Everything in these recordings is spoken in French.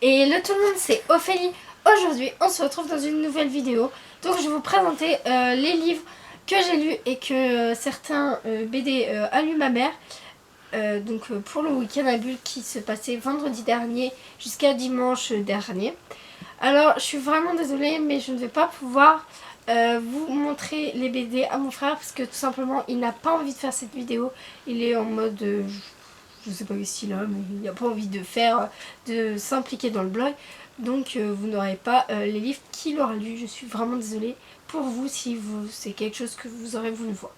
Et le tout le monde, c'est Ophélie. Aujourd'hui, on se retrouve dans une nouvelle vidéo. Donc, je vais vous présenter les livres que j'ai lus et que certains BD a lu ma mère. Pour le week-end à Bulle qui se passait vendredi dernier jusqu'à dimanche dernier. Alors, je suis vraiment désolée, mais je ne vais pas pouvoir vous montrer les BD à mon frère parce que tout simplement, il n'a pas envie de faire cette vidéo. Il est en mode... je sais pas si là, mais il n'a pas envie de s'impliquer dans le blog. Donc vous n'aurez pas les livres qu'il aura lus. Je suis vraiment désolée pour vous si c'est quelque chose que vous aurez voulu voir.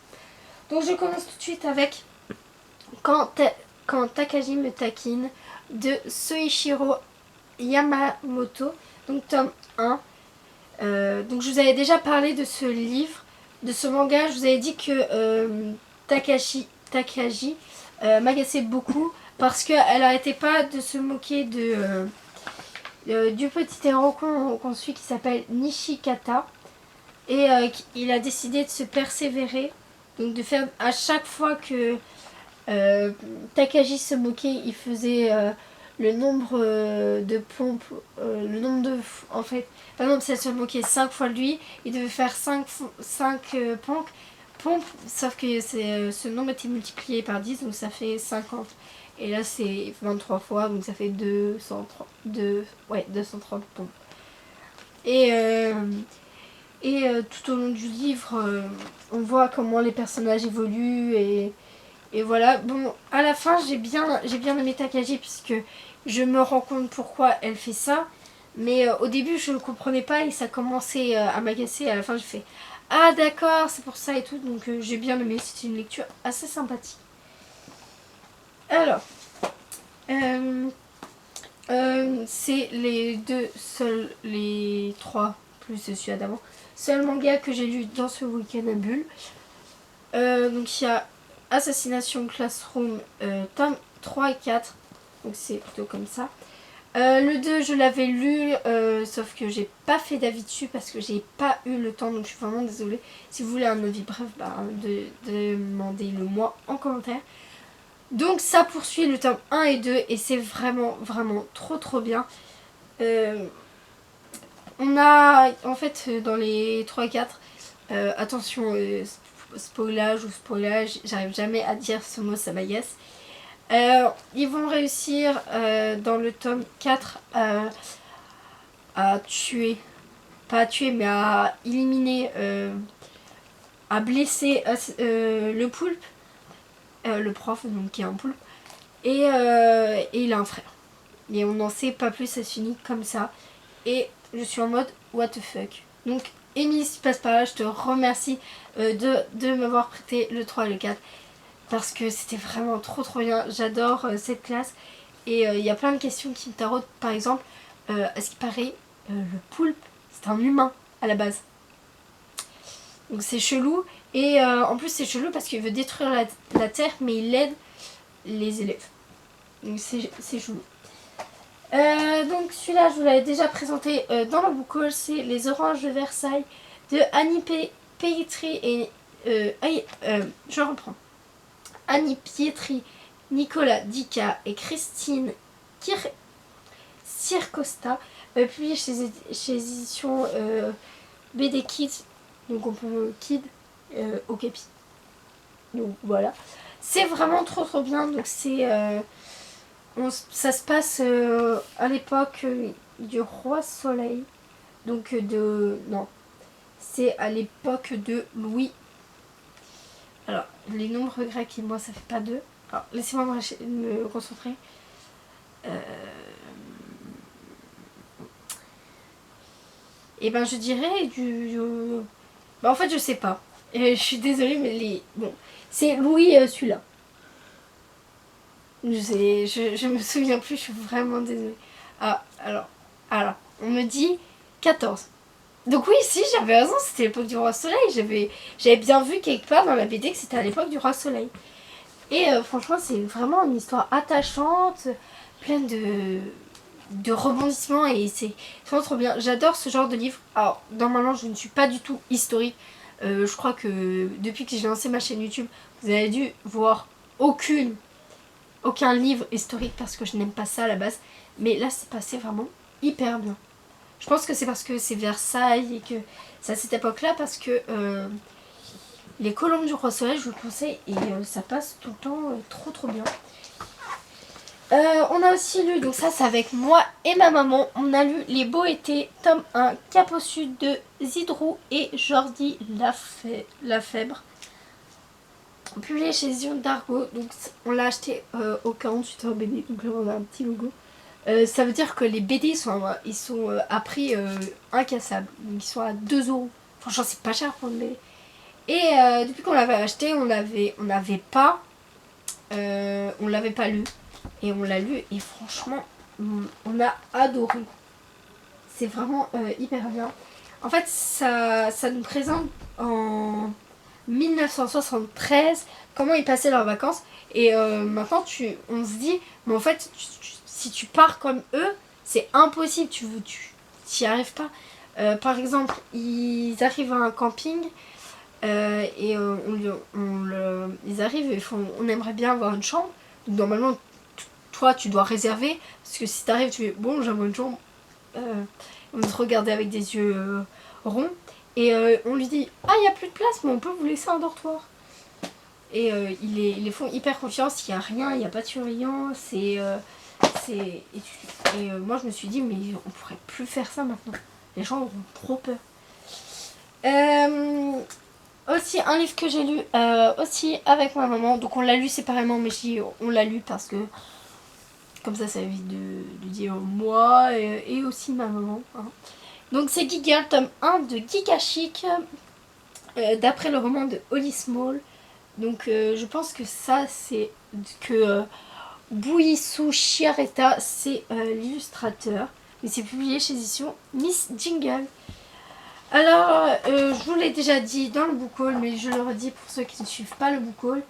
Donc je commence tout de suite avec Quand Takagi me taquine de Soichiro Yamamoto. Donc tome 1. Donc je vous avais déjà parlé de ce livre, de ce manga. Je vous avais dit que Takagi m'agaçait beaucoup parce qu'elle n'arrêtait pas de se moquer du petit héros qu'on suit qui s'appelle Nishikata. Et il a décidé de se persévérer, donc de faire à chaque fois que Takagi se moquait, il faisait le nombre de pompes, le nombre de... En fait, par exemple, si elle se moquait 5 fois de lui, il devait faire 5 pompes, sauf que ce nombre était multiplié par 10, donc ça fait 50. Et là, c'est 23 fois, donc ça fait 230 pompes. Et tout au long du livre, on voit comment les personnages évoluent et voilà. Bon, à la fin, j'ai bien aimé Takagi puisque je me rends compte pourquoi elle fait ça. Mais au début, je ne comprenais pas et ça commençait à m'agacer. À la fin, j'ai fait ah d'accord, c'est pour ça et tout. Donc j'ai bien aimé. C'était une lecture assez sympathique. Alors, c'est les trois plus celui d'avant, seuls mangas que j'ai lu dans ce week-end à Bulle. Donc il y a Assassination Classroom tome 3 et 4. Donc c'est plutôt comme ça. Le 2 je l'avais lu sauf que j'ai pas fait d'avis dessus parce que j'ai pas eu le temps, donc je suis vraiment désolée. Si vous voulez un avis bref, demandez-le moi en commentaire. Donc ça poursuit le tome 1 et 2 et c'est vraiment trop bien. On a en fait dans les 3 et 4, attention spoilage, j'arrive jamais à dire ce mot, ça m'agace. Ils vont réussir dans le tome 4 à tuer, pas à tuer mais à éliminer, à blesser le poulpe, le prof donc qui est un poulpe, et il a un frère. Et on n'en sait pas plus, ça se finit comme ça. Et je suis en mode what the fuck. Donc Émilie, si tu passes par là, je te remercie de m'avoir prêté le 3 et le 4. Parce que c'était vraiment trop bien. J'adore cette classe. Et il y a plein de questions qui me taraudent. Par exemple, à ce qui paraît, le poulpe, c'est un humain à la base. Donc c'est chelou. Et en plus c'est chelou parce qu'il veut détruire la Terre, mais il aide les élèves. Donc c'est chelou. Donc celui-là je vous l'avais déjà présenté dans le book haul, c'est Les Oranges de Versailles de Annie Pietri et je reprends. Annie Pietri, Nicolas Dica et Christine Circosta, publié chez éditions BD Kids, donc on peut Kid au Capi. Donc voilà, c'est vraiment trop bien. Donc c'est ça se passe à l'époque du roi Soleil. Donc non, c'est à l'époque de Louis. Alors, les nombres grecs et moi, ça fait pas 2. Alors, laissez-moi me concentrer. Et ben, je dirais en fait, je sais pas. Je suis désolée, mais bon, c'est Louis celui-là. Je me souviens plus, je suis vraiment désolée. Ah, alors, on me dit 14. Donc oui, si, j'avais raison, c'était l'époque du roi soleil. J'avais bien vu quelque part dans la BD que c'était à l'époque du roi soleil. Et franchement, c'est vraiment une histoire attachante, pleine de rebondissements et c'est vraiment trop bien. J'adore ce genre de livre. Alors, normalement, je ne suis pas du tout historique. Je crois que depuis que j'ai lancé ma chaîne YouTube, vous avez dû voir aucune aucun livre historique parce que je n'aime pas ça à la base. Mais là, c'est passé vraiment hyper bien. Je pense que c'est parce que c'est Versailles et que c'est à cette époque-là parce que les Colombes du Roi Soleil, je vous le conseille et ça passe tout le temps trop bien. On a aussi lu, donc ça c'est avec moi et ma maman, on a lu Les Beaux Étés, tome 1, Cap au Sud de Zidrou et Jordi Lafèbre. Publié chez Zion d'Argo, donc on l'a acheté au 48 € BD, donc là on a un petit logo. Ça veut dire que les BD ils sont à prix incassable, donc ils sont à 2 €. Franchement c'est pas cher pour une BD. Et depuis qu'on l'avait acheté, on l'avait pas lu. Et on l'a lu et franchement, on a adoré. C'est vraiment hyper bien. En fait, ça nous présente en 1973 comment ils passaient leurs vacances. Et maintenant, on se dit, mais en fait, si tu pars comme eux, c'est impossible, tu n'y arrives pas. Par exemple, ils arrivent à un camping et ils arrivent et font, on aimerait bien avoir une chambre. Donc normalement, toi, tu dois réserver, parce que si t'arrives, tu fais bon, j'aimerais une chambre. On va te regarder avec des yeux ronds. Et on lui dit ah, il n'y a plus de place, mais on peut vous laisser un dortoir. Et ils les font hyper confiance, il n'y a rien, il n'y a pas de surveillance. Moi, je me suis dit, mais on pourrait plus faire ça maintenant. Les gens auront trop peur. Aussi, un livre que j'ai lu aussi avec ma maman. Donc, on l'a lu séparément, mais on l'a lu parce que comme ça évite de dire moi et aussi ma maman. Hein. Donc c'est Geek Girl, tome 1 de Geek Chic, d'après le roman de Holly Small. Donc je pense que ça c'est que Bouissou Chiaretta, c'est l'illustrateur. Mais c'est publié chez édition Miss Jingle. Alors, je vous l'ai déjà dit dans le book haul, mais je le redis pour ceux qui ne suivent pas le book haul.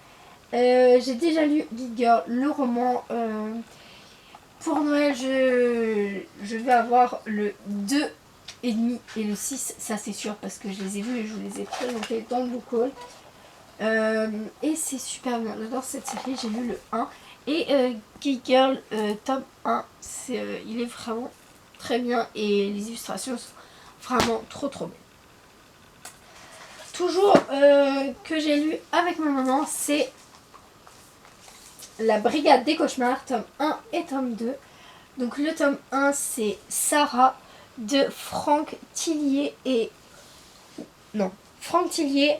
J'ai déjà lu Geek Girl, le roman. Pour Noël, je vais avoir le 2,5 et le 6, ça c'est sûr, parce que je les ai vus et je vous les ai présentés dans le book haul. Et c'est super bien, j'adore cette série, j'ai lu le 1. Et Geek Girl, tome 1, il est vraiment très bien et les illustrations sont vraiment trop belles. Toujours que j'ai lu avec ma maman, c'est La Brigade des Cauchemars, tome 1 et tome 2. Donc le tome 1, c'est Sarah de Franck Tillier Franck Tillier,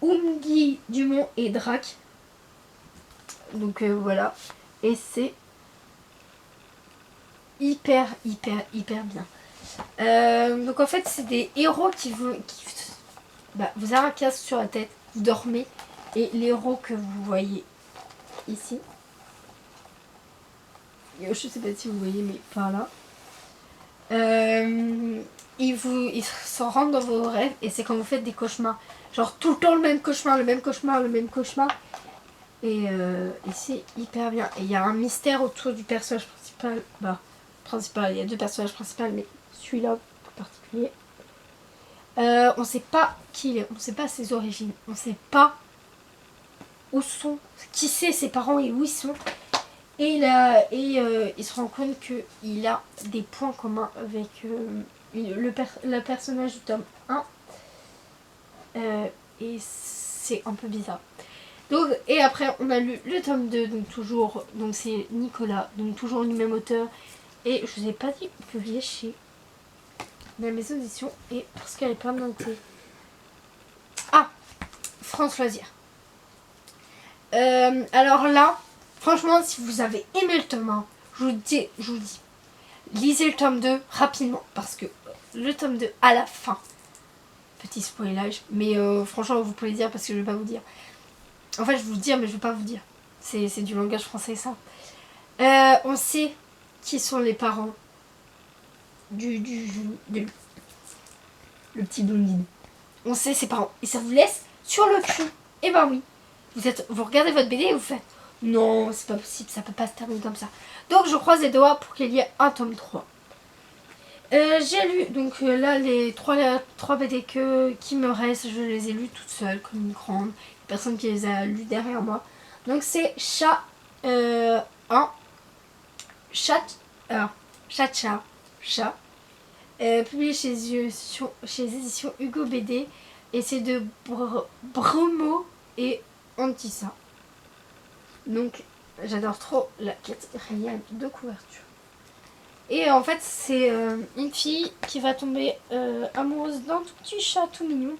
Oumgui Dumont et Drac. Donc voilà. Et c'est hyper bien. Donc en fait, c'est des héros qui vous avez un casque sur la tête, vous dormez, et les héros que vous voyez ici, je sais pas si vous voyez, mais par là, ils s'en rendent dans vos rêves, et c'est quand vous faites des cauchemars, genre tout le temps le même cauchemar. Et c'est hyper bien. Et il y a un mystère autour du personnage principal. Il y a 2 personnages principaux, mais celui-là en particulier. On sait pas qui il est, on sait pas ses origines, on sait pas qui c'est ses parents et où ils sont. Et il se rend compte qu'il a des points communs avec le personnage du tome 1. Et c'est un peu bizarre. Donc, et après on a lu le tome 2, donc c'est Nicolas, donc toujours du même auteur. Et je vous ai pas dit, publié chez la maison d'édition, et parce qu'elle est pas notée. Ah, France Loisirs. Alors là, franchement, si vous avez aimé le tome 1, je vous dis, lisez le tome 2 rapidement, parce que le tome 2 à la fin, petit spoilage, mais franchement vous pouvez le dire parce que je vais pas vous dire. En fait je vais vous dire mais je vais pas vous dire. C'est du langage français ça. On sait qui sont les parents du le petit blondine. On sait ses parents et ça vous laisse sur le cul. Et ben oui. Vous regardez votre BD et vous faites non, c'est pas possible, ça peut pas se terminer comme ça. Donc je croise les doigts pour qu'il y ait un tome 3. J'ai lu, donc là les 3 BD qui me restent, je les ai lus toutes seules comme une grande. Personne qui les a lus derrière moi. Donc c'est Chat un chat, alors, chat, publié chez les éditions Hugo BD, et c'est de Bromo et Antissa. Donc j'adore trop la quatrième de couverture. Et en fait c'est une fille qui va tomber amoureuse d'un tout petit chat tout mignon.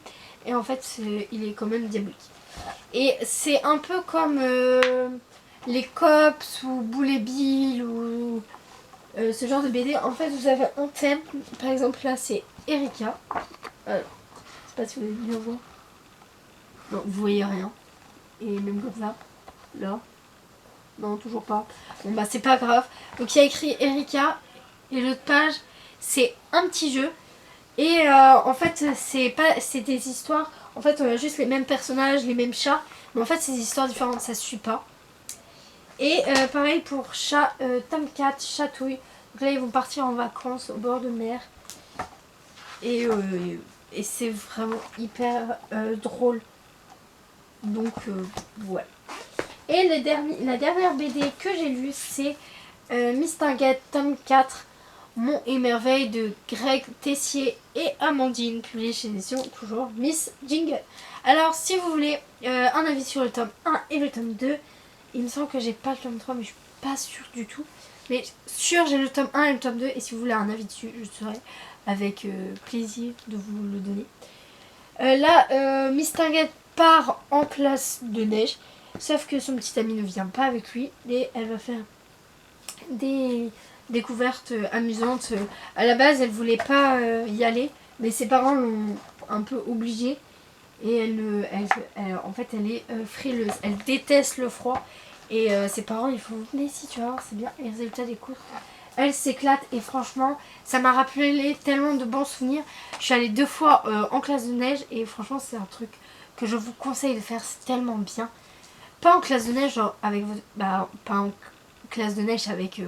Et en fait il est quand même diabolique. Et c'est un peu comme les Cops ou Boule et Bill ou ce genre de BD. En fait vous avez un thème. Par exemple là c'est Erika. Je sais pas si vous allez bien voir. Non, vous voyez rien. Et même comme ça, là. Non, toujours pas. Bon bah c'est pas grave. Donc il y a écrit Erika. Et l'autre page, c'est un petit jeu. Et en fait, c'est des histoires. En fait, on a juste les mêmes personnages, les mêmes chats. Mais en fait, c'est des histoires différentes, ça se suit pas. Et pareil pour chat, tome 4, Chatouille. Donc là, ils vont partir en vacances au bord de mer. Et c'est vraiment hyper drôle. Donc, ouais. Et la dernière BD que j'ai lue, c'est Miss Tinguette, tome 4, Mon et Merveille de Greg Tessier et Amandine, publié chez l'édition toujours Miss Jingle. Alors, si vous voulez un avis sur le tome 1 et le tome 2, il me semble que j'ai pas le tome 3, mais je suis pas sûre du tout. Mais sûr, j'ai le tome 1 et le tome 2, et si vous voulez un avis dessus, je serai avec plaisir de vous le donner. Là, Miss Tinguette part en classe de neige, sauf que son petit ami ne vient pas avec lui, et elle va faire des découvertes amusantes. À la base, elle voulait pas y aller, mais ses parents l'ont un peu obligée, et en fait, elle est frileuse, elle déteste le froid, et ses parents ils font mais si tu vois, c'est bien, et résultat des cours. Elle s'éclate et franchement, ça m'a rappelé tellement de bons souvenirs. Je suis allée 2 fois en classe de neige et franchement, c'est un truc que je vous conseille de faire, c'est tellement bien. Pas en classe de neige, genre avec pas en classe de neige avec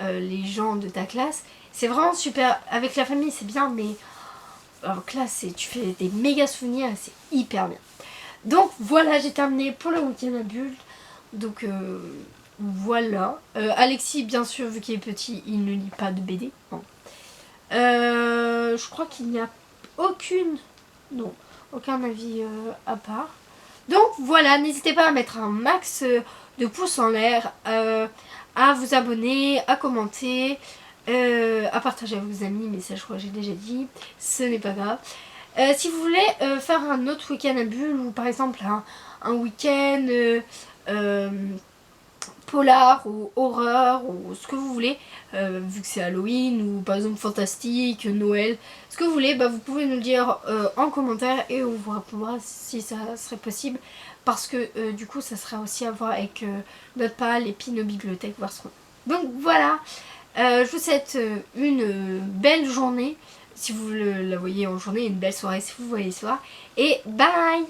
les gens de ta classe. C'est vraiment super. Avec la famille, c'est bien, mais en classe, tu fais des méga souvenirs et c'est hyper bien. Donc voilà, j'ai terminé pour le week-end à Bulle. Donc voilà. Alexis, bien sûr, vu qu'il est petit, il ne lit pas de BD. Non. Je crois qu'il n'y a aucun avis à part. Donc voilà, n'hésitez pas à mettre un max de pouces en l'air, à vous abonner, à commenter, à partager avec vos amis, mais ça je crois que j'ai déjà dit, ce n'est pas grave. Si vous voulez faire un autre week-end à Bulle, ou par exemple un week-end polar ou horreur ou ce que vous voulez, vu que c'est Halloween ou par exemple fantastique, Noël, ce que vous voulez, vous pouvez nous le dire en commentaire et on vous répondra si ça serait possible, parce que du coup ça sera aussi à voir avec notre pal et puis nos bibliothèques, voir ce qu'on... Donc voilà, je vous souhaite une belle journée si vous la voyez en journée, une belle soirée si vous voyez le soir, et bye.